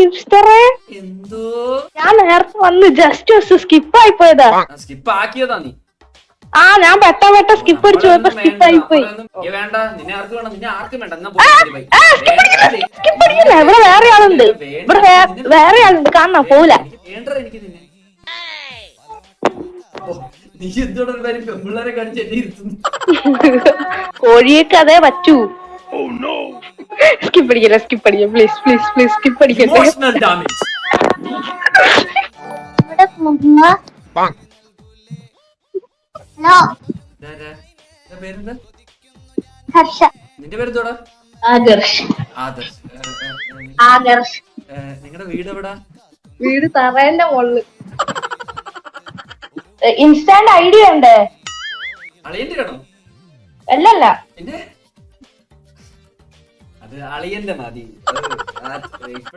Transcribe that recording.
മിസ്റ്ററേ എന്തോ ഞാൻ നേരത്തെ വന്ന് ജസ്റ്റ് സ്കിപ്പ് ആയി പോയതാ. സ്കിപ്പ് ആക്കിയതാ നീ? ഞാൻ പെട്ട സ്കിപ്പ് അടിച്ചു പോയപ്പോ സ്കിപ്പ് ആയി പോയി. വേണ്ട, നിന്നെ ആർക്കും വേണ്ട, നിന്നെ ആർക്കും വേണ്ട. എന്നാ സ്കിപ്പ് അടിക്കില്ല, ഇവിടെ വേറെ ആളുണ്ട്, ഇവിടെ വേറെ ആളുണ്ട്, കാണാ പോവില്ല. വേണ്ട എനിക്ക് നിന്നെ. നീ എന്തോടെ പെമ്പിള്ളേരെ കാണിച്ച് എന്നെ ഇരുത്തുന്നു. കോഴിയൊക്കെ അതേ പറ്റൂ. സ്കിപ്പ് അടിക്കല്ലേ, സ്കിപ്പ് അടിക്കാം, പ്ലീസ് പ്ലീസ് പ്ലീസ് സ്കിപ്പ് അടിക്കല്ലേ. Emotional damage. പേരെന്താ? ഹർഷ. നിന്റെ പേരെന്തോടാ? ആദർശ്. ആദർശ്. ആദർശ്. നിങ്ങളുടെ വീട് എവിടാ? വീട് തറേന്റെ മുകളില്. ഇൻസ്റ്റാന്റ് ഐഡിയ ഉണ്ട്. അളിയന്റെ ആണോ? അല്ലല്ല, പിന്നെ അത് അളിയന്റെ മതി.